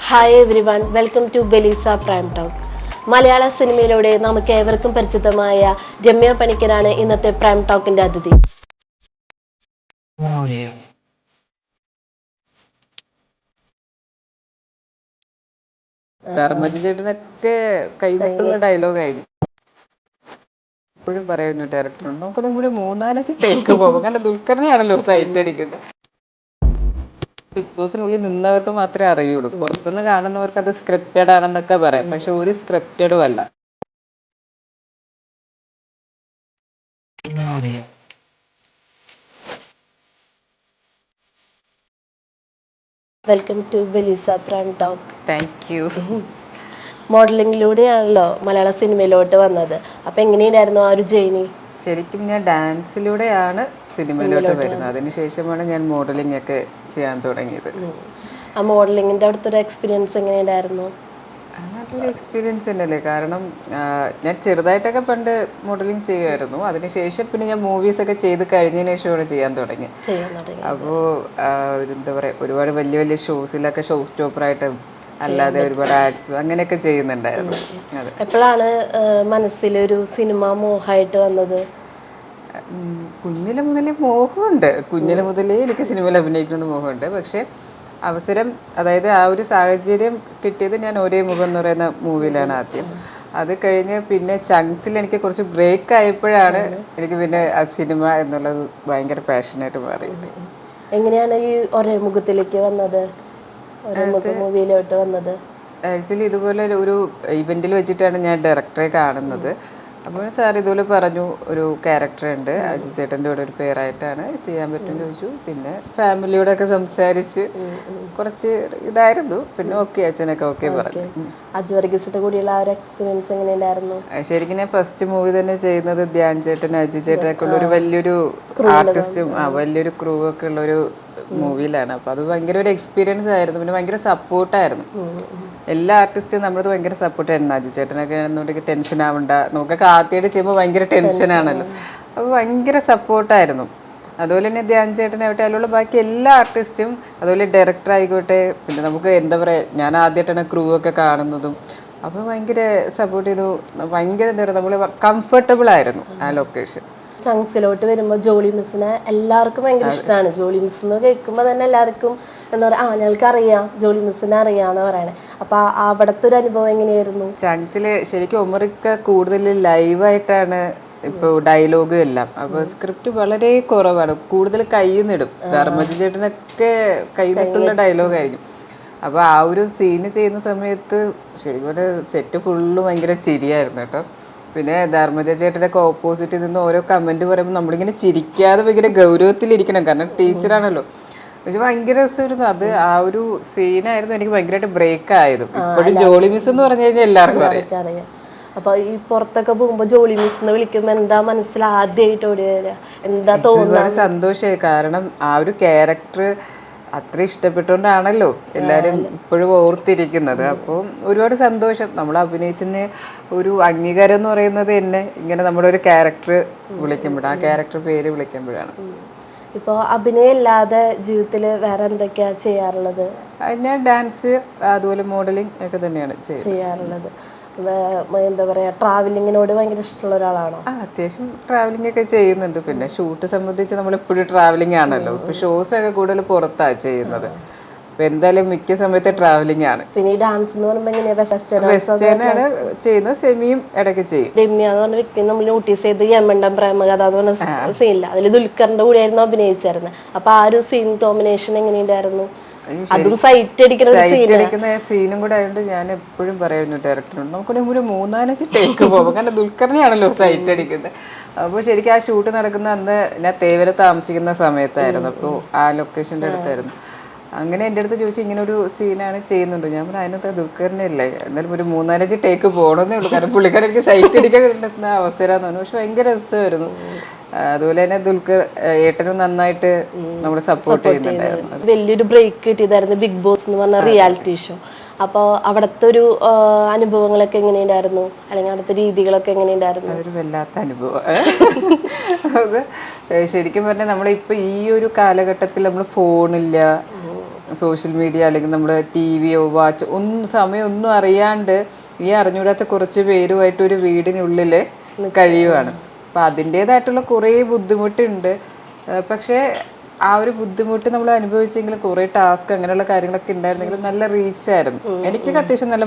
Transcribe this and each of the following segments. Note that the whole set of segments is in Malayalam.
Hi everyone, welcome to Beleza prime talk. Malayala സിനിമയിലൂടെ നമുക്ക് ഏവർക്കും പരിചിതമായ രമ്യ പണിക്കരാണ് ഇന്നത്തെ പ്രൈം ടോക്കിന്റെ അതിഥി. ധർമ്മജ ചേട്ടനൊക്കെ കൈവിട്ടുള്ള ഡയലോഗായിരുന്നു. എപ്പോഴും പറയുന്നു ഡയറക്ടറുണ്ട് നമുക്കൊന്നും കൂടി 3-4 ടേക്ക് പോകും. കാരണം ദുൽഖറിനെയാണല്ലോ സൈറ്റ് അടിക്കുന്നത്. ബിഗ് ബോസിനുള്ളിൽ നിന്നവർക്ക് മാത്രമേ അറിയുള്ളൂ. പുറത്തുനിന്ന് കാണുന്നവർക്ക് അത് സ്ക്രിപ്റ്റഡ് ആണെന്നൊക്കെ പറയാം. പക്ഷെ ഒരു സ്ക്രിപ്റ്റഡും അല്ല. Welcome to Beleza prime talk. Thank you. മോഡലിങ്ങിലൂടെയാണല്ലോ മലയാള സിനിമയിലോട്ട് വന്നത്. അപ്പം എങ്ങനെയുണ്ടായിരുന്നു ആ ഒരു ജേർണി? ശരിക്കും ഞാൻ ഡാൻസിലൂടെയാണ് സിനിമയിലോട്ട് വരുന്നത്. അതിനുശേഷമാണ് ഞാൻ മോഡലിംഗ് ഒക്കെ ചെയ്യാൻ തുടങ്ങിയത്. ആ മോഡലിങ്ങിൻ്റെ അടുത്തൊരു എക്സ്പീരിയൻസ് എങ്ങനെയുണ്ടായിരുന്നു? നല്ലൊരു എക്സ്പീരിയൻസ് തന്നെയല്ലേ. കാരണം ഞാൻ ചെറുതായിട്ടൊക്കെ പണ്ട് മോഡലിംഗ് ചെയ്യുമായിരുന്നു. അതിനുശേഷം പിന്നെ ഞാൻ മൂവീസൊക്കെ ചെയ്ത് കഴിഞ്ഞതിന് ശേഷമാണ് ചെയ്യാൻ തുടങ്ങി. അപ്പോൾ എന്താ പറയുക, ഒരുപാട് വലിയ വലിയ ഷോസിലൊക്കെ ഷോ സ്റ്റോപ്പറായിട്ടും അല്ലാതെ ഒരുപാട് ആഡ്സ് അങ്ങനെയൊക്കെ ചെയ്യുന്നുണ്ടായിരുന്നു. അതെ. എപ്പോഴാണ് മനസ്സിലൊരു സിനിമ മോഹമായിട്ട് വന്നത്? കുഞ്ഞിലെ മുതലേ മോഹമുണ്ട്. കുഞ്ഞിലെ മുതലേ എനിക്ക് സിനിമയിൽ അഭിനയിക്കണമെന്ന് മോഹമുണ്ട്. പക്ഷേ അവസരം, അതായത് ആ ഒരു സാഹചര്യം കിട്ടിയത് ഞാൻ ഒരേ മുഖം എന്ന് പറയുന്ന മൂവിയിലാണ് ആദ്യം. അത് കഴിഞ്ഞ് പിന്നെ ചങ്സിൽ എനിക്ക് കുറച്ച് ബ്രേക്ക് ആയപ്പോഴാണ് എനിക്ക് പിന്നെ ആ സിനിമ എന്നുള്ളത് ഭയങ്കര പാഷനായിട്ട് മാറി. എങ്ങനെയാണ് ഈ ഒരേ മുഖത്തിലേക്ക് വന്നത്, ഒരേ മുഖ മൂവിയിലോട്ട് വന്നത്? ആക്ച്വലി ഇതുപോലെ ഒരു ഇവൻറ്റിൽ വെച്ചിട്ടാണ് ഞാൻ ഡയറക്ടറെ കാണുന്നത്. അപ്പോൾ സാർ ഇതുപോലെ പറഞ്ഞു, ഒരു ക്യാരക്ടർ ഉണ്ട്, അജു ചേട്ടൻ്റെ കൂടെ ഒരു പേരായിട്ടാണ് ചെയ്യാൻ പറ്റുമെന്ന് ചോദിച്ചു. പിന്നെ ഫാമിലിയോടൊക്കെ സംസാരിച്ച് കുറച്ച് ഇതായിരുന്നു. പിന്നെ ഓക്കെ, അച്ഛനൊക്കെ ഓക്കെ പറഞ്ഞു. അജു വർഗീസിന്റെ കൂടെയുള്ള ആ ഒരു എക്സ്പീരിയൻസ് എങ്ങനെയുണ്ടായിരുന്നു? ശരിക്കും ഞാൻ ഫസ്റ്റ് മൂവി തന്നെ ചെയ്യുന്നത് ധ്യാൻ ചേട്ടൻ, അജു ചേട്ടനൊക്കെ ഉള്ള ഒരു വലിയൊരു ആർട്ടിസ്റ്റും വലിയൊരു ക്രൂ ഒക്കെ ഉള്ള ഒരു മൂവിയിലാണ്. അപ്പോൾ അത് ഭയങ്കര ഒരു എക്സ്പീരിയൻസ് ആയിരുന്നു. പിന്നെ ഭയങ്കര സപ്പോർട്ടായിരുന്നു. എല്ലാ ആർട്ടിസ്റ്റും നമ്മളത് ഭയങ്കര സപ്പോർട്ടായിരുന്നു. അജു ചേട്ടനൊക്കെ ആണെന്നുണ്ടെങ്കിൽ ടെൻഷൻ ആവണ്ട, നമുക്കൊക്കെ ആദ്യമായിട്ട് ചെയ്യുമ്പോൾ ഭയങ്കര ടെൻഷനാണല്ലോ. അപ്പോൾ ഭയങ്കര സപ്പോർട്ടായിരുന്നു. അതുപോലെ തന്നെ ധ്യാൻ ചേട്ടനാവട്ടെ, അതിലുള്ള ബാക്കി എല്ലാ ആർട്ടിസ്റ്റും, അതുപോലെ ഡയറക്ടർ ആയിക്കോട്ടെ. പിന്നെ നമുക്ക് എന്താ പറയുക, ഞാൻ ആദ്യമായിട്ടാണ് ക്രൂ ഒക്കെ കാണുന്നതും. അപ്പോൾ ഭയങ്കര സപ്പോർട്ട് ചെയ്തു. ഭയങ്കര എന്താ പറയുക, നമ്മൾ കംഫർട്ടബിൾ ആയിരുന്നു ആ ലൊക്കേഷൻ. ചങ്സിലോട്ട് വരുമ്പോൾ ജോളി മിസ്സിനെ എല്ലാവർക്കും ഭയങ്കര ഇഷ്ടമാണ്. ജോളി മിസ് എന്ന് കേൾക്കുമ്പോൾ തന്നെ എല്ലാവർക്കും എന്താ പറയുക, ഞങ്ങൾക്ക് അറിയാം, ജോളി മിസ്സിനെ അറിയാമെന്ന് പറയണേ. അപ്പോൾ അവിടുത്തെ ഒരു അനുഭവം എങ്ങനെയായിരുന്നു? ചങ്സിൽ ശരിക്കും ഒമറിക്ക കൂടുതൽ ലൈവായിട്ടാണ് ഇപ്പോൾ ഡയലോഗും എല്ലാം. അപ്പോൾ സ്ക്രിപ്റ്റ് വളരെ കുറവാണ്, കൂടുതൽ കയ്യിൽ നിന്നിടും. ധർമ്മജ ചേട്ടനൊക്കെ കയ്യിൽ നിന്നിട്ടുള്ള ഡയലോഗായിരിക്കും. അപ്പോൾ ആ ഒരു സീന് ചെയ്യുന്ന സമയത്ത് ശരിക്കും സെറ്റ് ഫുള്ള് ഭയങ്കര ചിരിയായിരുന്നു കേട്ടോ. പിന്നെ ധർമ്മജ ചേട്ടനൊക്കെ ഓപ്പോസിറ്റിൽ നിന്ന് ഓരോ കമൻറ്റ് പറയുമ്പോൾ നമ്മളിങ്ങനെ ചിരിക്കാതെ ഭയങ്കര ഗൗരവത്തിലിരിക്കണം, കാരണം ടീച്ചറാണല്ലോ. പക്ഷെ ഭയങ്കര രസമായിരുന്നു അത്. ആ ഒരു സീനായിരുന്നു എനിക്ക് ഭയങ്കരമായിട്ട് ബ്രേക്ക് ആയത്. ഇപ്പോഴും ജോളി മിസ് എന്ന് പറഞ്ഞു കഴിഞ്ഞാൽ എല്ലാവർക്കും അറിയാം. അപ്പൊ ഈ പുറത്തൊക്കെ പോകുമ്പോ ജോളി മിസ് എന്ന് വിളിക്കുമ്പോ എന്താ മനസ്സിൽ ആദ്യമായിട്ട് ഓടി വരിക, എന്താ തോന്നുന്നത്? സന്തോഷമായി. കാരണം ആ ഒരു ക്യാരക്ടർ അത്ര ഇഷ്ടപ്പെട്ടുകൊണ്ടാണല്ലോ എല്ലാവരും ഇപ്പോഴും ഓർത്തിരിക്കുന്നത്. അപ്പോൾ ഒരുപാട് സന്തോഷം. നമ്മൾ അഭിനയിച്ചതിന് ഒരു അംഗീകാരം എന്ന് പറയുന്നത് തന്നെ ഇങ്ങനെ നമ്മുടെ ഒരു ക്യാരക്ടർ വിളിക്കുമ്പോഴാണ്, ആ ക്യാരക്ടർ പേര് വിളിക്കുമ്പോഴാണ്. ഇപ്പോൾ അഭിനയം ഇല്ലാതെ ജീവിതത്തിൽ വേറെ എന്തൊക്കെയാണ് ചെയ്യാറുള്ളത്? ഞാൻ ഡാൻസ്, അതുപോലെ മോഡലിംഗ് ഒക്കെ തന്നെയാണ് ചെയ്യാറുള്ളത്. എന്താ പറയുക, ട്രാവലിങ്ങിനോട് ഭയങ്കര ഇഷ്ടമുള്ള ഒരാളാണോ? അത്യാവശ്യം ട്രാവലിംഗ് ഒക്കെ ചെയ്യുന്നുണ്ട്. പിന്നെ ഷൂട്ട് സംബന്ധിച്ച് നമ്മളെപ്പോഴും ട്രാവലിംഗ് ആണല്ലോ. ഇപ്പോൾ ഷോസ് ഒക്കെ കൂടുതൽ പുറത്താണ് ചെയ്യുന്നത്. അപ്പോൾ എന്തായാലും മിക്ക സമയത്ത് ട്രാവലിംഗ് ആണ്. പിന്നെ ഈ ഡാൻസ് എന്ന് പറയുമ്പോൾ എങ്ങനെയാണ്? വെസ്റ്റേൺ ആണ് ചെയ്യുന്നത്, സെമിയും ഇടയ്ക്ക് ചെയ്യും. രമ്യ എന്ന് പറഞ്ഞ വ്യക്തി നമ്മൾ നോട്ടീസ് ചെയ്ത് യമണ്ടം പ്രേമകഥ എന്ന് പറഞ്ഞ സീനില്ല, അതിൽ ദുൽഖറിന്റെ കൂടെയായിരുന്നു അഭിനയിച്ചായിരുന്നത്. അപ്പൊ ആ ഒരു സീൻ കോമ്പിനേഷൻ എങ്ങനെയുണ്ടായിരുന്നു? അതും സൈറ്റ് അടിക്കുന്ന സീനും കൂടെ ആയതുകൊണ്ട് ഞാൻ എപ്പോഴും പറയുന്നു ഡയറക്ടറിനോട്, നമുക്കൊരു 3-4 ടേക്ക് പോകും. കാരണം ദുൽഖറിനെയാണല്ലോ സൈറ്റ് അടിക്കുന്നത്. അപ്പോൾ ശരിക്കും ആ ഷൂട്ട് നടക്കുന്ന അന്ന് ഞാൻ തേവര താമസിക്കുന്ന സമയത്തായിരുന്നു. അപ്പോൾ ആ ലൊക്കേഷൻ്റെ അടുത്തായിരുന്നു. അങ്ങനെ എൻ്റെ അടുത്ത് ചോദിച്ചു, ഇങ്ങനെ ഒരു സീനാണ് ചെയ്യുന്നുണ്ട്. ഞാൻ പറഞ്ഞു, അതിനകത്ത് ദുൽഖറിനെ അല്ലേ, എന്നാലും ഒരു 3-4 ടേക്ക് പോകണമെന്നേ ഉള്ളൂ. കാരണം പുള്ളിക്കാരൻ എനിക്ക് സൈറ്റ് അടിക്കാൻ കിട്ടുന്ന അവസരമെന്ന് പറഞ്ഞു. പക്ഷെ ഭയങ്കര രസമായിരുന്നു. അതുപോലെ തന്നെ ദുൽഖർ ഏട്ടനും നന്നായിട്ട് നമ്മൾ സപ്പോർട്ട് ചെയ്യുന്നുണ്ടായിരുന്നു. വലിയൊരു ബ്രേക്ക് കിട്ടിയതായിരുന്നു ബിഗ് ബോസ് എന്ന് പറഞ്ഞ റിയാലിറ്റി ഷോ. അപ്പോൾ അവിടുത്തെ ഒരു അനുഭവങ്ങളൊക്കെ എങ്ങനെയുണ്ടായിരുന്നു, അല്ലെങ്കിൽ അവിടുത്തെ രീതികളൊക്കെ എങ്ങനെയുണ്ടായിരുന്നു? അതൊരു വല്ലാത്ത അനുഭവം. അത് ശരിക്കും പറഞ്ഞാൽ നമ്മളിപ്പോൾ ഈ ഒരു കാലഘട്ടത്തിൽ നമ്മൾ ഫോണില്ല, സോഷ്യൽ മീഡിയ അല്ലെങ്കിൽ നമ്മുടെ TV വാച്ച് ഒന്നും സമയം ഒന്നും അറിയാണ്ട് ഈ അറിഞ്ഞൂടാത്ത കുറച്ച് പേരുമായിട്ട് ഒരു വീടിനുള്ളിൽ കഴിയുവാണ്. അപ്പം അതിൻ്റേതായിട്ടുള്ള കുറേ ബുദ്ധിമുട്ടുണ്ട്. പക്ഷേ ആ ഒരു ബുദ്ധിമുട്ട് നമ്മൾ അനുഭവിച്ചെങ്കിലും കുറേ ടാസ്ക് അങ്ങനെയുള്ള കാര്യങ്ങളൊക്കെ ഉണ്ടായിരുന്നെങ്കിലും നല്ല റീച്ചായിരുന്നു. എനിക്കൊക്കെ അത്യാവശ്യം നല്ല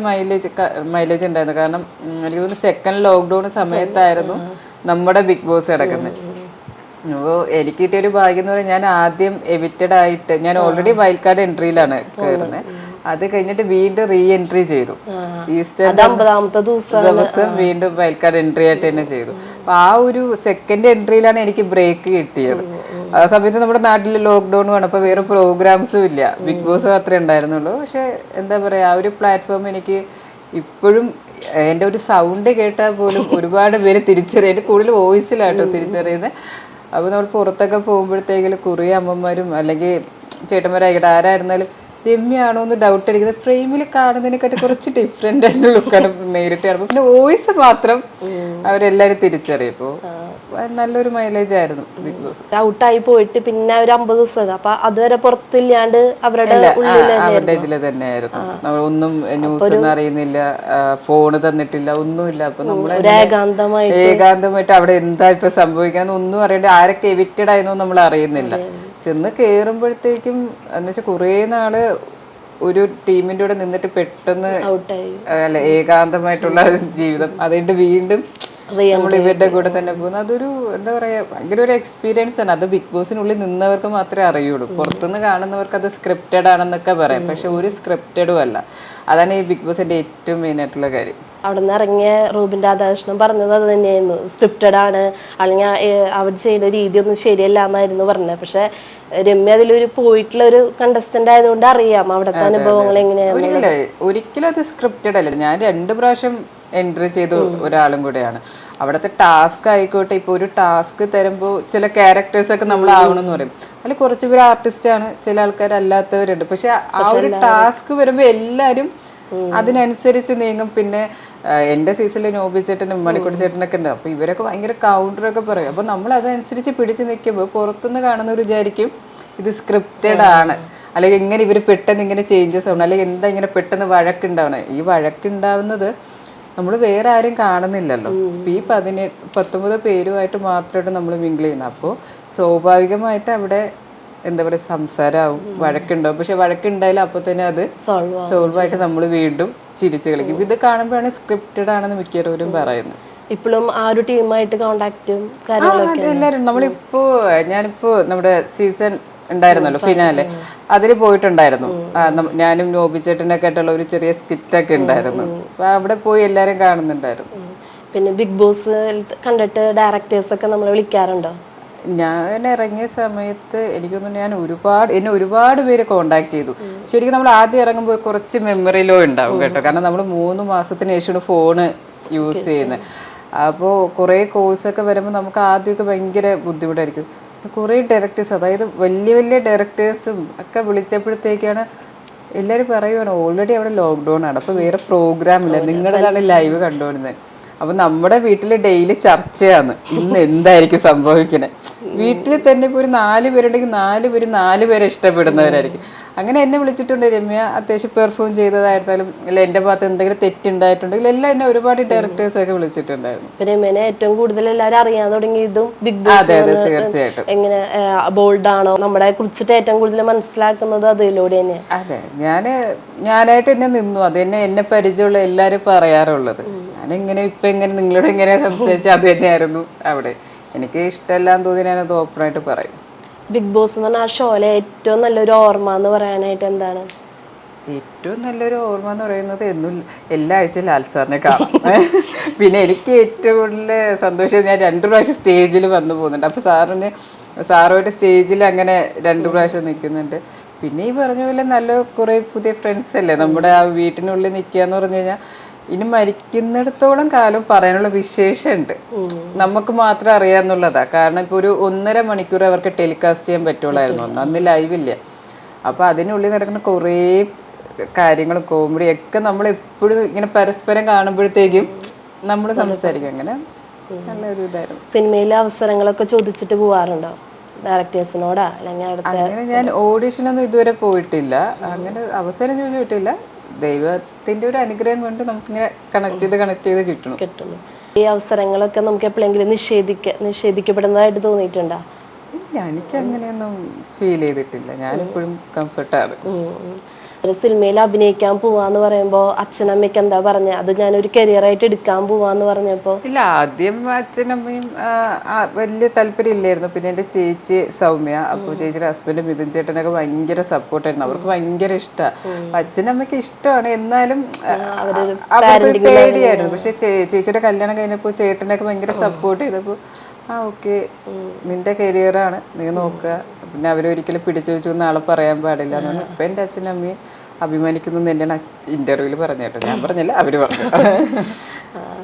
മൈലേജ് ഉണ്ടായിരുന്നു. കാരണം എനിക്ക് തോന്നുന്നു സെക്കൻഡ് ലോക്ക്ഡൗൺ സമയത്തായിരുന്നു നമ്മുടെ ബിഗ് ബോസ് കിടക്കുന്നത്. അപ്പോൾ എനിക്ക് കിട്ടിയൊരു ഭാഗ്യം എന്ന് പറഞ്ഞാൽ ഞാൻ ആദ്യം എവിറ്റഡ് ആയിട്ട് ഞാൻ ഓൾറെഡി വൈൽഡ് കാർഡ് എൻട്രിയിലാണ് കയറുന്നത്. അത് കഴിഞ്ഞിട്ട് വീണ്ടും റീ എൻട്രി ചെയ്തു. ഈസ്റ്റർ ദിവസം വീണ്ടും വൈൽഡ് കാർഡ് എൻട്രി ആയിട്ട് തന്നെ ചെയ്തു. അപ്പൊ ആ ഒരു സെക്കൻഡ് എൻട്രിയിലാണ് എനിക്ക് ബ്രേക്ക് കിട്ടിയത്. ആ സമയത്ത് നമ്മുടെ നാട്ടിൽ ലോക്ക്ഡൌൺ ആണ്. അപ്പൊ വേറെ പ്രോഗ്രാംസും ഇല്ല, ബിഗ് ബോസ് മാത്രമേ ഉണ്ടായിരുന്നുള്ളൂ. പക്ഷെ എന്താ പറയാ, ആ ഒരു പ്ലാറ്റ്ഫോം എനിക്ക് ഇപ്പോഴും എൻ്റെ ഒരു സൗണ്ട് കേട്ടാൽ പോലും ഒരുപാട് പേര് തിരിച്ചറിയും. എൻ്റെ കൂടുതൽ വോയിസിലാട്ടോ തിരിച്ചറിയുന്നത്. അപ്പോൾ നമ്മൾ പുറത്തൊക്കെ പോകുമ്പോഴത്തേക്കും കുറേ അമ്മമാരും അല്ലെങ്കിൽ ചേട്ടന്മാരായിക്കട്ടെ ആരായിരുന്നാലും രമ്യാണോ എന്ന് ഡൗട്ട് അടിക്കുന്നത്. ഫ്രെയിമിൽ കാണുന്നതിനെക്കാട്ടി കുറച്ച് ഡിഫറെൻ്റ് ആയിട്ടുള്ള ലുക്കാണ് നേരിട്ട് കാണുമ്പോൾ. പിന്നെ വോയിസ് മാത്രം അവരെല്ലാവരും തിരിച്ചറിയപ്പോൾ നല്ലൊരു മൈലേജ് ആയിരുന്നു ബിഗ് ബോസ്. ഔട്ടായി പോയിട്ട് പിന്നെ ഒരു 50 ദിവസം അപ്പൊ അതുവരെ പുറത്തില്ലാണ്ട് അവരുടെ ഇതില് തന്നെയായിരുന്നു. നമ്മളൊന്നും ന്യൂസ് ഒന്നും അറിയുന്നില്ല, ഫോണ് തന്നിട്ടില്ല, ഒന്നുമില്ല. അപ്പൊ നമ്മൾ ഏകാന്തമായിട്ട് അവിടെ എന്താ ഇപ്പൊ സംഭവിക്കാന്ന് ഒന്നും അറിയണ്ട. ആരൊക്കെ എവിക്റ്റഡ് ആയെന്നോ നമ്മൾ അറിയുന്നില്ല. ചെന്ന് കേറുമ്പോഴത്തേക്കും എന്ന് വെച്ചാൽ കുറേ നാള് ഒരു ടീമിന്റെ കൂടെ നിന്നിട്ട് പെട്ടെന്ന് അല്ല ഏകാന്തമായിട്ടുള്ള ജീവിതം അതുകൊണ്ട് വീണ്ടും നമ്മൾ ഇവരുടെ കൂടെ തന്നെ പോകുന്നു. അതൊരു എന്താ പറയാ, ഭയങ്കര ഒരു എക്സ്പീരിയൻസ് ആണ്. അത് ബിഗ് ബോസിനുള്ളിൽ നിന്നവർക്ക് മാത്രമേ അറിയുള്ളൂ. പുറത്തുനിന്ന് കാണുന്നവർക്ക് അത് സ്ക്രിപ്റ്റഡ് ആണെന്നൊക്കെ പറയാം. പക്ഷെ ഒരു സ്ക്രിപ്റ്റഡും അല്ല. അതാണ് ഈ ബിഗ് ബോസിന്റെ ഏറ്റവും മെയിൻ ആയിട്ടുള്ള കാര്യം. അവിടെ നിന്ന് ഇറങ്ങിയ റൂബിൻ രാധാകൃഷ്ണൻ പറഞ്ഞത് അത് തന്നെയായിരുന്നു, സ്ക്രിപ്റ്റഡ് ആണ് അല്ലെങ്കിൽ അവർ ചെയ്യുന്ന രീതിയൊന്നും ശരിയല്ല എന്നായിരുന്നു പറഞ്ഞത്. പക്ഷെ രമ്യ അതിലൊരു പോയിട്ടുള്ള ഒരു കണ്ടസ്റ്റന്റ് ആയതുകൊണ്ട് അറിയാം അവിടുത്തെ അനുഭവങ്ങൾ എങ്ങനെയാണ്. ഒരിക്കലും അത് സ്ക്രിപ്റ്റഡ് അല്ല. ഞാൻ 2 പ്രാവശ്യം എൻട്രി ചെയ്ത ഒരാളും കൂടെയാണ്. അവിടുത്തെ ടാസ്ക് ആയിക്കോട്ടെ, ഇപ്പോൾ ഒരു ടാസ്ക് തരുമ്പോൾ ചില ക്യാരക്ടേഴ്സൊക്കെ നമ്മൾ ആവണമെന്ന് പറയും. അതിൽ കുറച്ച് പേര് ആർട്ടിസ്റ്റാണ്, ചില ആൾക്കാർ അല്ലാത്തവരുണ്ട്. പക്ഷെ ആ ഒരു ടാസ്ക് വരുമ്പോൾ എല്ലാവരും അതിനനുസരിച്ച് നീങ്ങും. പിന്നെ എൻ്റെ സീസണിൽ നോബി ചേട്ടനും മണിക്കൂടി ചേട്ടനൊക്കെ ഉണ്ട്. അപ്പോൾ ഇവരൊക്കെ ഭയങ്കര കൗണ്ടറൊക്കെ പറയും. അപ്പോൾ നമ്മൾ അതനുസരിച്ച് പിടിച്ച് നിൽക്കുമ്പോൾ പുറത്തുനിന്ന് കാണുന്നവർ വിചാരിക്കും ഇത് സ്ക്രിപ്റ്റഡ് ആണ്, അല്ലെങ്കിൽ ഇങ്ങനെ ഇവർ പെട്ടെന്ന് ഇങ്ങനെ ചേഞ്ചസ് ആവണം, അല്ലെങ്കിൽ എന്താ ഇങ്ങനെ പെട്ടെന്ന് വഴക്കുണ്ടാവണം. ഈ വഴക്കുണ്ടാവുന്നത് നമ്മൾ വേറെ ആരും കാണുന്നില്ലല്ലോ. ഈ 19 പേരുമായിട്ട് മാത്രമായിട്ട് നമ്മൾ മിങ്കിൾ ചെയ്യുന്നത്. അപ്പോൾ സ്വാഭാവികമായിട്ട് അവിടെ എന്താ പറയുക സംസാരമാവും, വഴക്കുണ്ടാവും. പക്ഷെ വഴക്കുണ്ടായാലും അപ്പോൾ തന്നെ അത് സോൾവ് ആയിട്ട് നമ്മൾ വീണ്ടും ചിരിച്ചു കളിക്കും. ഇത് കാണുമ്പോഴാണ് സ്ക്രിപ്റ്റഡ് ആണെന്ന് മിക്കവരും പറയുന്നത്. ഇപ്പോഴും ആ ഒരു ടീമായിട്ട് കോണ്ടാക്റ്റും എല്ലാവരും ഞാനിപ്പോ നമ്മുടെ സീസൺ ഉണ്ടായിരുന്നല്ലോ ഫിനാലെ, അതിൽ പോയിട്ടുണ്ടായിരുന്നു. ഞാനും നോബി ചേട്ടനൊക്കെ ആയിട്ടുള്ള ഒരു ചെറിയ സ്കിറ്റൊക്കെ ഉണ്ടായിരുന്നു. അപ്പൊ അവിടെ പോയി എല്ലാരും കാണുന്നുണ്ടായിരുന്നു. പിന്നെ ബിഗ് ബോസ് കണ്ടിട്ട് ഡയറക്ടേഴ്സ് ഒക്കെ നമ്മളെ വിളിക്കാറുണ്ടോ? ഞാൻ ഇറങ്ങിയ സമയത്ത് എനിക്കൊന്നും എന്നെ ഒരുപാട് പേര് കോണ്ടാക്ട് ചെയ്തു. ശരിക്കും നമ്മൾ ആദ്യം ഇറങ്ങുമ്പോൾ കുറച്ച് മെമ്മറി ലോ ഉണ്ടാവും കേട്ടോ. കാരണം നമ്മൾ 3 മാസത്തിന് ശേഷമാണ് ഫോണ് യൂസ് ചെയ്യുന്നത്. അപ്പോൾ കുറേ കോഴ്സൊക്കെ വരുമ്പോൾ നമുക്ക് ആദ്യമൊക്കെ ഭയങ്കര ബുദ്ധിമുട്ടായിരിക്കും. കുറേ ഡയറക്ടേഴ്സ്, അതായത് വലിയ വലിയ ഡയറക്ടേഴ്സും ഒക്കെ വിളിച്ചപ്പോഴത്തേക്കാണ് എല്ലാവരും പറയുവാണ് ഓൾറെഡി അവിടെ ലോക്ക്ഡൗൺ ആണ്, അപ്പോൾ വേറെ പ്രോഗ്രാം ഇല്ല, നിങ്ങളുടെതാണ് ലൈവ് കണ്ടുകൊണ്ടിരുന്നത്. അപ്പം നമ്മുടെ വീട്ടിൽ ഡെയിലി ചർച്ചയാണ് ഇന്ന് എന്തായിരിക്കും സംഭവിക്കുന്നത്. വീട്ടിൽ തന്നെ ഇപ്പോൾ ഒരു 4 പേരുണ്ടെങ്കിൽ 4 പേരെ ഇഷ്ടപ്പെടുന്നവരായിരിക്കും. അങ്ങനെ എന്നെ വിളിച്ചിട്ടുണ്ട്. രമ്യ അത്യാവശ്യം പെർഫോം ചെയ്തതായിരുന്നാലും അല്ല എൻ്റെ ഭാഗത്ത് എന്തെങ്കിലും തെറ്റുണ്ടായിട്ടുണ്ടെങ്കിൽ എല്ലാം എന്നെ ഒരുപാട് ഡയറക്ടേഴ്സൊക്കെ വിളിച്ചിട്ടുണ്ടായിരുന്നു. രമ്യനെ ഏറ്റവും കൂടുതൽ എല്ലാവരും അറിയാൻ തുടങ്ങിയതും ബിഗ് ബോസ്. അതെ അതെ തീർച്ചയായിട്ടും. എങ്ങനെ ബോൾഡ് ആണോ, നമ്മളെ കുറിച്ചിട്ട് ഏറ്റവും കൂടുതൽ മനസ്സിലാക്കുന്നത് അതിലൂടെ തന്നെ. അതെ ഞാനായിട്ട് എന്നെ നിന്നു. അത് എന്നെ പരിചയമുള്ള എല്ലാവരും പറയാറുള്ളത്. ഞാനെങ്ങനെ ഇപ്പം എങ്ങനെ നിങ്ങളോട് എങ്ങനെ സംസാരിച്ചാൽ അത് തന്നെയായിരുന്നു അവിടെ. എനിക്ക് ഇഷ്ടമല്ലാന്ന് തോന്നി ഞാനത് ഓപ്പണായിട്ട് പറയും. ബിഗ് ബോസ് എന്ന് പറഞ്ഞാൽ ആ ഷോയിലെ ഏറ്റവും നല്ലൊരു ഓർമ്മ എന്ന് പറയാനായിട്ട് എന്താണ്? ഏറ്റവും നല്ലൊരു ഓർമ്മ എന്ന് പറയുന്നത് എന്നും എല്ലാ ആഴ്ചയും ലാൽ സാറിനെ കാണാം. പിന്നെ എനിക്ക് ഏറ്റവും കൂടുതൽ സന്തോഷം, ഞാൻ 2 പ്രാവശ്യം സ്റ്റേജിൽ വന്നു പോകുന്നുണ്ട്. അപ്പോൾ സാറുമായിട്ട് സ്റ്റേജിൽ അങ്ങനെ 2 പ്രാവശ്യം നിൽക്കുന്നുണ്ട്. പിന്നെ ഈ പറഞ്ഞ പോലെ നല്ല കുറേ പുതിയ ഫ്രണ്ട്സ് അല്ലേ നമ്മുടെ ആ വീട്ടിനുള്ളിൽ നിൽക്കുക എന്ന് പറഞ്ഞു കഴിഞ്ഞാൽ ഇനി മരിക്കുന്നിടത്തോളം കാലം പറയാനുള്ള വിശേഷമുണ്ട്. നമുക്ക് മാത്രം അറിയാന്നുള്ളതാ. കാരണം ഇപ്പോൾ ഒരു 1.5 മണിക്കൂർ അവർക്ക് ടെലികാസ്റ്റ് ചെയ്യാൻ പറ്റുള്ളായിരുന്നു. അന്ന് ലൈവില്ല. അപ്പോൾ അതിനുള്ളിൽ നടക്കുന്ന കുറേ കാര്യങ്ങളും കോമഡിയൊക്കെ നമ്മൾ എപ്പോഴും ഇങ്ങനെ പരസ്പരം കാണുമ്പോഴത്തേക്കും നമ്മൾ സംസാരിക്കും. അങ്ങനെ നല്ലൊരു ഇതായിരുന്നു. സിനിമയിലെ അവസരങ്ങളൊക്കെ ചോദിച്ചിട്ട് പോവാറുണ്ടോ? ഡയറക്ടേഴ്സിനോടാ അല്ലെങ്കിൽ അടുത്ത? അങ്ങനെ ഞാൻ ഓഡീഷനൊന്നും ഇതുവരെ പോയിട്ടില്ല, അങ്ങനെ അവസരം ചോദിച്ചിട്ടില്ല. ദൈവത്തിന്റെ ഒരു അനുഗ്രഹം കൊണ്ട് നമുക്കിങ്ങനെ കണക്ട് ചെയ്ത് കിട്ടുന്നു. ഈ അവസരങ്ങളൊക്കെ നമുക്ക് എപ്പോഴെങ്കിലും നിഷേധിക്കപ്പെടുന്നതായിട്ട് തോന്നിയിട്ടുണ്ടോ? ഇല്ല, എനിക്ക് അങ്ങനെയൊന്നും ഫീൽ ചെയ്തിട്ടില്ല. ഞാനിപ്പോഴും കംഫർട്ടാണ്. ഒരു സിനിമയിൽ അഭിനയിക്കാൻ പോവാന്ന് പറയുമ്പോൾ അച്ഛനമ്മയ്ക്ക് എന്താ പറഞ്ഞ? അത് ഞാനൊരു കരിയറായിട്ട് എടുക്കാൻ പോവാന്ന് പറഞ്ഞപ്പോ? ഇല്ല, ആദ്യം അച്ഛനമ്മയും വലിയ താല്പര്യം ഇല്ലായിരുന്നു. പിന്നെ എൻ്റെ ചേച്ചി സൗമ്യ, അപ്പോൾ ചേച്ചിയുടെ ഹസ്ബൻഡ് മിഥുൻ ചേട്ടനൊക്കെ ഭയങ്കര സപ്പോർട്ടായിരുന്നു. അവർക്ക് ഭയങ്കര ഇഷ്ടമാണ്. അച്ഛനമ്മയ്ക്ക് ഇഷ്ടമാണ്, എന്നാലും അവർക്ക് പേടിയായിരുന്നു. പക്ഷെ ചേച്ചിയുടെ കല്യാണം കഴിഞ്ഞപ്പോൾ ചേട്ടനൊക്കെ ഭയങ്കര സപ്പോർട്ട് ചെയ്തപ്പോൾ ഓക്കെ, നിന്റെ കരിയറാണ്, നീ നോക്കുക. പിന്നെ അവരൊരിക്കലും പിടിച്ചു വെച്ചൊന്നും ആളെ പറയാൻ പാടില്ല എന്നാണ് ഇപ്പം എൻ്റെ അച്ഛനും അമ്മയും അഭിമാനിക്കുന്നു തന്നെയാണ് ഇന്റർവ്യൂവിൽ പറഞ്ഞു കേട്ടോ. ഞാൻ പറഞ്ഞില്ല, അവര് പറഞ്ഞു.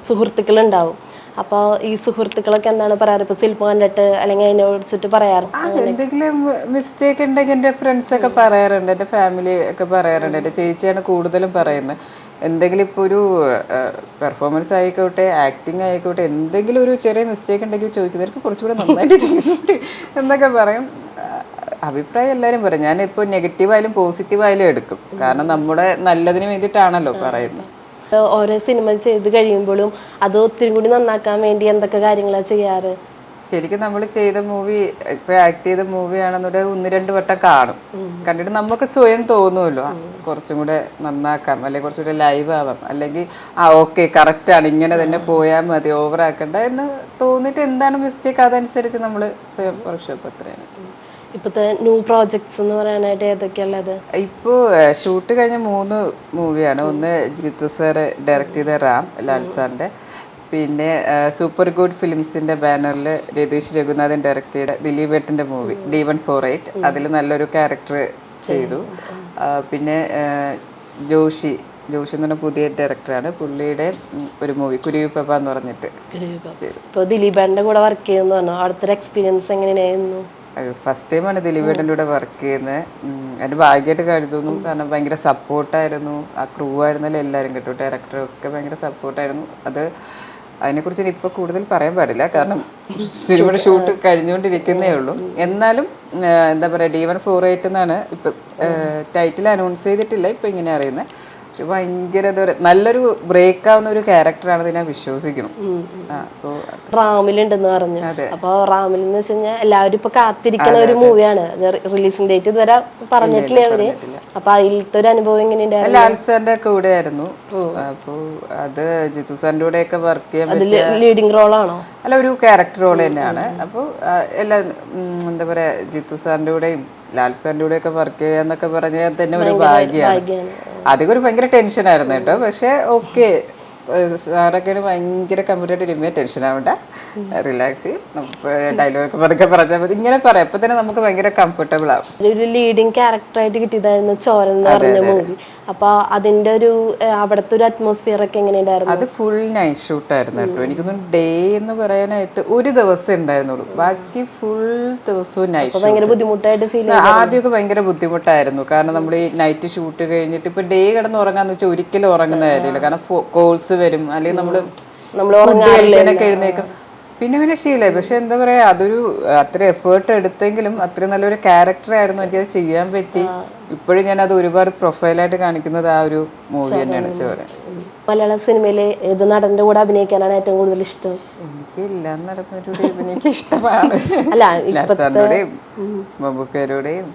സുഹൃത്തുക്കളുണ്ടാവും, അപ്പോൾ ഈ സുഹൃത്തുക്കളൊക്കെ എന്താണ് പറയാറ്? ഇപ്പൊ സിനിമ കണ്ടിട്ട് അല്ലെങ്കിൽ അതിനെ കുറിച്ചിട്ട് പറയാറ്? എന്തെങ്കിലും മിസ്റ്റേക്ക് ഉണ്ടെങ്കിൽ എൻ്റെ ഫ്രണ്ട്സൊക്കെ പറയാറുണ്ട്, എൻ്റെ ഫാമിലി ഒക്കെ പറയാറുണ്ട്. എൻ്റെ ചേച്ചിയാണ് കൂടുതലും പറയുന്നത്. എന്തെങ്കിലും ഇപ്പോൾ ഒരു പെർഫോമൻസ് ആയിക്കോട്ടെ, ആക്ടിങ് ആയിക്കോട്ടെ, എന്തെങ്കിലും ഒരു ചെറിയ മിസ്റ്റേക്ക് ഉണ്ടെങ്കിൽ ചോദിക്കുന്നവർക്ക് കുറച്ചുകൂടെ നന്നായിട്ട് ചെയ്യുന്നുണ്ട് എന്നൊക്കെ പറയും. അഭിപ്രായം എല്ലാവരും പറയും. ഞാനിപ്പോൾ നെഗറ്റീവായാലും പോസിറ്റീവായാലും എടുക്കും, കാരണം നമ്മുടെ നല്ലതിന് വേണ്ടിയിട്ടാണല്ലോ പറയുന്നത്. ഓരോ സിനിമ ചെയ്ത് കഴിയുമ്പോഴും അത് ഒത്തിരി കൂടി നന്നാക്കാൻ വേണ്ടി എന്തൊക്കെ കാര്യങ്ങളാണ് ചെയ്യാറ്? ശരിക്കും നമ്മൾ ചെയ്ത മൂവി, ഇപ്പൊ ആക്ട് ചെയ്ത മൂവിയാണെന്നുണ്ടെങ്കിൽ 1-2 വട്ടം കാണും. കണ്ടിട്ട് നമുക്ക് സ്വയം തോന്നുമല്ലോ കുറച്ചും കൂടെ നന്നാക്കാം, അല്ലെങ്കിൽ കുറച്ചുകൂടെ ലൈവ് ആവാം, അല്ലെങ്കിൽ ഓക്കെ കറക്റ്റാണ്, ഇങ്ങനെ തന്നെ പോയാൽ മതി, ഓവറാക്കണ്ട എന്ന് തോന്നിയിട്ട് എന്താണ് മിസ്റ്റേക്ക് അതനുസരിച്ച് നമ്മൾ സ്വയം വർക്ക്ഷോപ്പ്. അത്രയാണ്. ഇപ്പോഴത്തെ ന്യൂ പ്രോജക്ട്സ് എന്ന് പറയാനായിട്ട് ഏതൊക്കെയുള്ളത്? ഇപ്പോൾ ഷൂട്ട് കഴിഞ്ഞ 3 മൂവിയാണ്. ഒന്ന് ജിത്തു സാർ ഡയറക്റ്റ് ചെയ്ത റാം, ലാൽ സാറിൻ്റെ. പിന്നെ സൂപ്പർ ഗുഡ് ഫിലിംസിൻ്റെ ബാനറിൽ രതീഷ് രഘുനാഥൻ ഡയറക്റ്റ് ചെയ്ത ദിലീപ് ഏട്ടൻ്റെ മൂവി D148, അതിൽ നല്ലൊരു ക്യാരക്ടർ ചെയ്തു. പിന്നെ ജോഷി എന്ന് പറഞ്ഞ പുതിയ ഡയറക്ടറാണ്, പുള്ളിയുടെ ഒരു മൂവി കുരുവിപ്പ എന്ന് പറഞ്ഞിട്ട് ചെയ്തു. ഇപ്പോൾ ദിലീപേട്ടൻ്റെ കൂടെ വർക്ക് ചെയ്യുന്നു പറഞ്ഞു, അടുത്തൊരു എക്സ്പീരിയൻസ് എങ്ങനെയായിരുന്നു? ഫസ്റ്റ് ടൈമാണ് ദിലീപേട്ടൻ്റെ കൂടെ വർക്ക് ചെയ്യുന്നത്. എൻ്റെ ഭാഗ്യമായിട്ട് കരുതുന്നു, കാരണം ഭയങ്കര സപ്പോർട്ടായിരുന്നു. ആ ക്രൂ ആയിരുന്നല്ലോ എല്ലാവരും കേട്ടോ, ഡയറക്ടറും ഒക്കെ ഭയങ്കര സപ്പോർട്ടായിരുന്നു. അതിനെക്കുറിച്ച് ഇപ്പോൾ കൂടുതൽ പറയാൻ പാടില്ല, കാരണം സിനിമയുടെ ഷൂട്ട് കഴിഞ്ഞുകൊണ്ടിരിക്കുന്നേ ഉള്ളൂ. എന്നാലും എന്താ പറയുക, D148 എന്നാണ് ഇപ്പം ടൈറ്റിൽ അനൗൺസ് ചെയ്തിട്ടില്ല, ഇപ്പം ഇങ്ങനെ അറിയുന്നത്. പക്ഷെ ഭയങ്കര നല്ലൊരു ബ്രേക്ക് ആവുന്ന ഒരു ക്യാരക്ടറാണെന്ന് ഞാൻ വിശ്വസിക്കുന്നു. അപ്പോൾ റാമിലുണ്ടെന്ന് പറഞ്ഞു. അപ്പൊ റാമിൽ എന്ന് വെച്ച് കഴിഞ്ഞാൽ എല്ലാവരും ഇപ്പൊ കാത്തിരിക്കുന്ന ഒരു മൂവിയാണ്. റിലീസിംഗ് ഡേറ്റ് ഇതുവരെ പറഞ്ഞിട്ടില്ല അവര്. അപ്പൊ അതിലത്തെ ഒരു അനുഭവം എങ്ങനെയുണ്ടായിരുന്നു? ലാൽ സാറിന്റെ കൂടെ ആയിരുന്നു. അപ്പൊ അത് ജിത്തു സാറിന്റെ കൂടെ ഒക്കെ വർക്ക് ചെയ്യാൻ ലീഡിങ് റോളാണോ? അല്ല, ഒരു ക്യാരക്ടർ റോൾ തന്നെയാണ്. അപ്പോൾ എല്ലാ എന്താ പറയാ, ജിത്തു സാറിന്റെ കൂടെയും ലാൽ സാറിന്റെ കൂടെ ഒക്കെ വർക്ക് ചെയ്യാന്നൊക്കെ പറഞ്ഞാൽ തന്നെ ഒരു ഭാഗ്യമാണ്. അധികം ഒരു ഭയങ്കര ടെൻഷനായിരുന്നു കേട്ടോ. പക്ഷെ ഓക്കെ, സാറൊക്കെ ഭയങ്കര കമ്പ്യൂട്ടറായിട്ട് ഇരുമേ ടെൻഷൻ ആവണ്ട, റിലാക്സ് ചെയ്യും, ഡയലോഗൊക്കെ പതുക്കെ പറഞ്ഞാൽ മതി, ഇങ്ങനെ പറയാം. അപ്പൊ തന്നെ നമുക്ക് ഭയങ്കര കംഫർട്ടബിൾ ആവും. ഒരു ലീഡിങ് ക്യാരക്ടറായിട്ട് കിട്ടിയതായിരുന്നു ചോരൻ എന്ന് പറഞ്ഞ മൂവി. അപ്പൊ അതിന്റെ ഒരു അവിടുത്തെ ഒരു അറ്റ്മോസ്ഫിയർ ഒക്കെ എങ്ങനെയുണ്ടായിരുന്നു? അത് ഫുൾ നൈറ്റ് ഷൂട്ടായിരുന്നു കേട്ടോ. എനിക്കൊന്നും ഡേ എന്ന് പറയാനായിട്ട് ഒരു ദിവസം ഉണ്ടായിരുന്നുള്ളൂ, ബാക്കി ഫുൾ ദിവസവും നൈറ്റ്. ഭയങ്കര ബുദ്ധിമുട്ടായിട്ട് ഫീൽ ചെയ്തു. ആദ്യമൊക്കെ ഭയങ്കര ബുദ്ധിമുട്ടായിരുന്നു, കാരണം നമ്മൾ ഈ നൈറ്റ് ഷൂട്ട് കഴിഞ്ഞിട്ട് ഇപ്പൊ ഡേ കിടന്ന് ഉറങ്ങാന്ന് വെച്ചാൽ ഒരിക്കലും ഉറങ്ങുന്ന കാര്യമില്ല, കാരണം കോൾസ് വരും, അല്ലെങ്കിൽ നമ്മൾ എഴുന്നേക്കും. പിന്നെ ശീലമായി. പക്ഷെ എന്താ പറയാ, അതൊരു അത്ര എഫേർട്ട് എടുത്തെങ്കിലും അത്ര നല്ലൊരു ക്യാരക്ടർ ആയിരുന്നു, എനിക്കത് ചെയ്യാൻ പറ്റി. ഇപ്പോഴും ഞാൻ അത് ഒരുപാട് പ്രൊഫൈലായിട്ട് കാണിക്കുന്നത് ആ ഒരു മൂവി തന്നെയാണ് ചോര. മലയാള സിനിമയിലെ ഏത് നടന്റെ കൂടെ അഭിനയിക്കാനാണ് ഏറ്റവും കൂടുതൽ ഇഷ്ടം? എനിക്ക് എല്ലാ നടന്മാരോടെയും അഭിനയിക്കാൻ ഇഷ്ടമാണ്. മമ്മൂക്കരോടെയും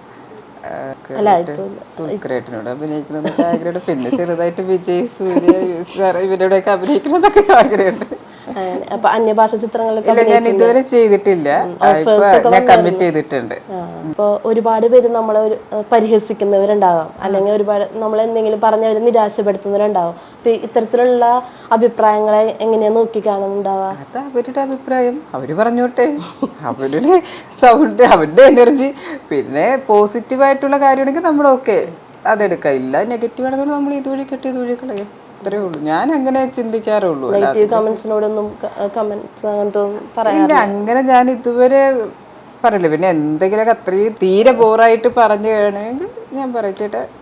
ദുൽഖറേട്ടനോട് അഭിനയിക്കണമെന്നൊക്കെ ആഗ്രഹമുണ്ട്. പിന്നെ ചെറുതായിട്ട് വിജയ്, സൂര്യ, ഇവരോടൊക്കെ അഭിനയിക്കണമെന്നൊക്കെ ആഗ്രഹമുണ്ട്. അപ്പൊ അന്യഭാഷ ചിത്രങ്ങളൊക്കെ ഞാൻ ഇതുവരെ ചെയ്തിട്ടില്ല, ഞാൻ കമ്മിറ്റ് ചെയ്തിട്ടുണ്ട്. ഇപ്പൊ ഒരുപാട് പേര് നമ്മളെ പരിഹസിക്കുന്നവരുണ്ടാവാം, അല്ലെങ്കിൽ ഒരുപാട് നമ്മൾ എന്തെങ്കിലും പറഞ്ഞവര് നിരാശപ്പെടുത്തുന്നവരുണ്ടാവും. അപ്പൊ ഇത്തരത്തിലുള്ള അഭിപ്രായങ്ങളെ എങ്ങനെയാ നോക്കി കാണുന്നുണ്ടാവുക? അത് അവരുടെ അഭിപ്രായം, അവര് പറഞ്ഞോട്ടെ. അവരുടെ സൗണ്ട്, അവരുടെ എനർജി. പിന്നെ പോസിറ്റീവായിട്ടുള്ള കാര്യമാണെങ്കിൽ നമ്മൾ ഓക്കെ അതെടുക്കാം. ഇല്ല നെഗറ്റീവ് ആണെങ്കിൽ നമ്മൾ ഇതുവഴി കെട്ടി ഇതുവഴി കളയാം, അത്രേ ഉള്ളൂ. ഞാൻ അങ്ങനെ ചിന്തിക്കാറുള്ളൂ. ഇല്ല, അങ്ങനെ ഞാൻ ഇതുവരെ പറയില്ല. പിന്നെ എന്തെങ്കിലുമൊക്കെ അത്രയും തീരെ ബോറായിട്ട് പറഞ്ഞു കഴിയണമെങ്കിൽ ഞാൻ പറയും,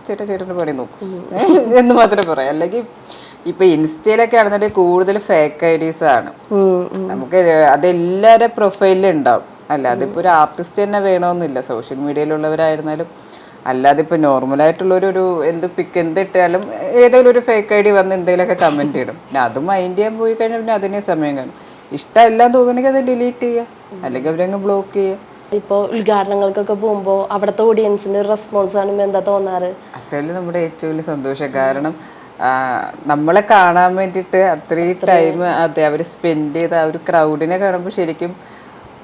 ചേട്ടൻ്റെ പണി നോക്കും എന്ന് മാത്രമേ പറയാം. അല്ലെങ്കിൽ ഇപ്പൊ ഇൻസ്റ്റയിലൊക്കെ ആണെന്നുണ്ടെങ്കിൽ കൂടുതൽ ഫേക്ക് ഐഡീസ് ആണ്. നമുക്ക് അതെല്ലാവരുടെ പ്രൊഫൈലിലും ഉണ്ടാവും. അല്ലാതെ ഇപ്പോൾ ഒരു ആർട്ടിസ്റ്റ് തന്നെ വേണമെന്നില്ല, സോഷ്യൽ മീഡിയയിലുള്ളവരായിരുന്നാലും അല്ലാതെ ഇപ്പോൾ നോർമലായിട്ടുള്ളൊരു എന്തിട്ടാലും ഏതെങ്കിലും ഒരു ഫേക്ക് ഐ ഡി വന്ന് എന്തെങ്കിലുമൊക്കെ കമൻറ്റ് ഇടും. പിന്നെ അത് മൈൻഡ് ചെയ്യാൻ പോയി കഴിഞ്ഞാൽ പിന്നെ അതിനെ സമയം കാണും. ഇഷ്ടമല്ലാന്ന് തോന്നുന്നെങ്കിൽ അത് ഡിലീറ്റ് ചെയ്യുക, അല്ലെങ്കിൽ അവരങ്ങ് ബ്ലോക്ക് ചെയ്യുക. ഇപ്പോൾ ഉദ്ഘാടനങ്ങൾക്കൊക്കെ പോകുമ്പോൾ അവിടുത്തെ ഓഡിയൻസിന്റെ ഒരു റെസ്പോൺസ് കാണുമ്പോൾ എന്താ തോന്നാറ്? അതല്ലേ നമ്മുടെ ഏറ്റവും വലിയ സന്തോഷം. കാരണം നമ്മളെ കാണാൻ വേണ്ടിയിട്ട് അത്രയും ടൈം അതെ അവർ സ്പെൻഡ് ചെയ്ത ആ ഒരു ക്രൗഡിനെ കാണുമ്പോൾ ശരിക്കും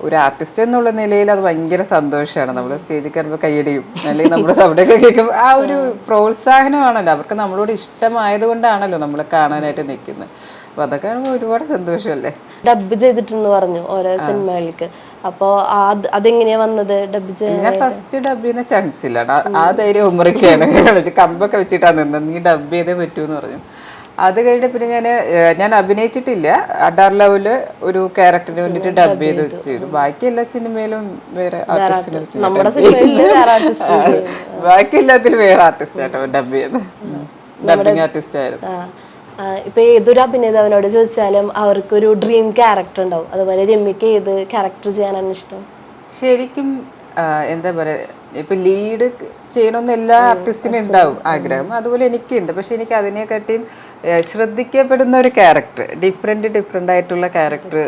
ഒരു ആർട്ടിസ്റ്റ് എന്നുള്ള നിലയിൽ അത് ഭയങ്കര സന്തോഷമാണ്. നമ്മൾ സ്റ്റേജിൽ കയറുമ്പോൾ കൈയടിയും അല്ലെങ്കിൽ നമ്മുടെ സൗണ്ടൊക്കെ കേൾക്കുമ്പോൾ ആ ഒരു പ്രോത്സാഹനമാണല്ലോ, അവർക്ക് നമ്മളോട് ഇഷ്ടമായത് കൊണ്ടാണല്ലോ നമ്മളെ കാണാനായിട്ട് നിൽക്കുന്നത്. അപ്പോൾ അതൊക്കെ കാണുമ്പോൾ ഒരുപാട് സന്തോഷമല്ലേ. ഡബ് ചെയ്തിട്ടെന്ന് പറഞ്ഞു ഓരോ സിനിമകൾക്ക്. അപ്പോൾ അതെങ്ങനെയാ വന്നത്? ഡബ് ഞാൻ ഫസ്റ്റ് ഡബ് ചെയ്യുന്ന ചാൻസ് ഇല്ല, ആ ധൈര്യം ഉമ്മറിക്കാണ്. കമ്പൊക്കെ വെച്ചിട്ടാണ് നിന്നത്, നീ ഡബ് ചെയ്തേ പറ്റൂന്ന് പറഞ്ഞു. അത് കഴിഞ്ഞ പിന്നെ ഞാൻ അഭിനയിച്ചിട്ടില്ല. അഡാർ ലവില് ഒരു ക്യാരക്ടറിന് വേണ്ടിയിട്ട് ഡബ് ചെയ്തു. ബാക്കി എല്ലാ സിനിമയിലും വേറെ ആർട്ടിസ്റ്റിനെ ബാക്കി എല്ലാത്തിലും വേറെ ആർട്ടിസ്റ്റ് ആട്ടോ ഡബ് ചെയ്യുന്നത്. ഡബിങ് ആർട്ടിസ്റ്റ് ആയിരുന്നു. ഇപ്പൊ ഏതൊരു അഭിനേതാവിനോട് ചോദിച്ചാലും അവർക്കൊരു ഡ്രീം ക്യാരക്ടർ ഉണ്ടാവും. അതുപോലെ രമ്യക്ക് ഏത് ക്യാരക്ടർ ചെയ്യാനാണ് ഇഷ്ടം? ശരിക്കും എന്താ പറയുക, ഇപ്പം ലീഡ് ചെയ്യണമെന്ന് എല്ലാ ആർട്ടിസ്റ്റിനും ഉണ്ടാവും ആഗ്രഹം, അതുപോലെ എനിക്കുണ്ട്. പക്ഷെ എനിക്ക് അതിനെക്കാട്ടിയും ശ്രദ്ധിക്കപ്പെടുന്ന ഒരു ക്യാരക്ടർ, ഡിഫറെൻ്റ് ആയിട്ടുള്ള ക്യാരക്ടർ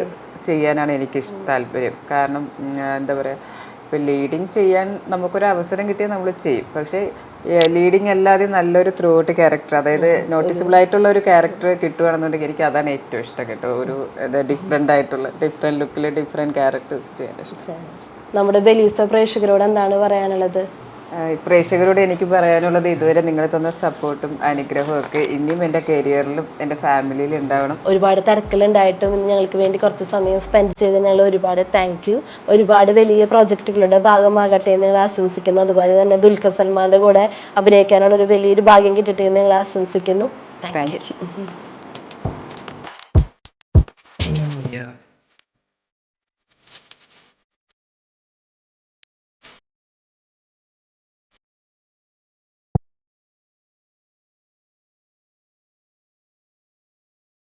ചെയ്യാനാണ് എനിക്ക് താല്പര്യം. കാരണം എന്താ പറയുക, ഇപ്പോൾ ലീഡിങ് ചെയ്യാൻ നമുക്കൊരു അവസരം കിട്ടിയാൽ നമ്മൾ ചെയ്യും. പക്ഷേ ലീഡിങ് അല്ലാതെ നല്ലൊരു ത്രൂ ഔട്ട് ക്യാരക്ടർ, അതായത് നോട്ടീസബിൾ ആയിട്ടുള്ള ഒരു ക്യാരക്ടർ കിട്ടുകയാണെന്നുണ്ടെങ്കിൽ എനിക്ക് അതാണ് ഏറ്റവും ഇഷ്ടം കേട്ടോ. ഒരു ഡിഫറെൻറ്റ് ലുക്കിൽ ഡിഫറെൻറ്റ് ക്യാരക്ടേഴ്സ് ചെയ്യാൻ ഇഷ്ടം. നമ്മുടെ ബെലീസ പ്രേക്ഷകരോട് എന്താണ് പറയാനുള്ളത്? പ്രേക്ഷകരോട് എനിക്ക് പറയാനുള്ളത്, ഇതുവരെ നിങ്ങൾ തന്ന സപ്പോർട്ടും അനുഗ്രഹവും ഒക്കെ ഇനിയും എൻ്റെ കരിയറിലും എൻ്റെ ഫാമിലിയിലും ഉണ്ടാവണം. ഒരുപാട് തിരക്കിലുണ്ടായിട്ടും ഞങ്ങൾക്ക് വേണ്ടി കുറച്ച് സമയം സ്പെൻഡ് ചെയ്ത് ഞങ്ങൾ ഒരുപാട് താങ്ക് യു. ഒരുപാട് വലിയ പ്രോജക്റ്റുകളുടെ ഭാഗമാകട്ടെ എന്ന് ഞങ്ങൾ ആശംസിക്കുന്നു. അതുപോലെ തന്നെ ദുൽഖർ സൽമാന്റെ കൂടെ അഭിനയിക്കാനുള്ള ഒരു വലിയൊരു ഭാഗ്യം കിട്ടട്ടെ എന്ന് ഞങ്ങൾ ആശംസിക്കുന്നു. Thank you.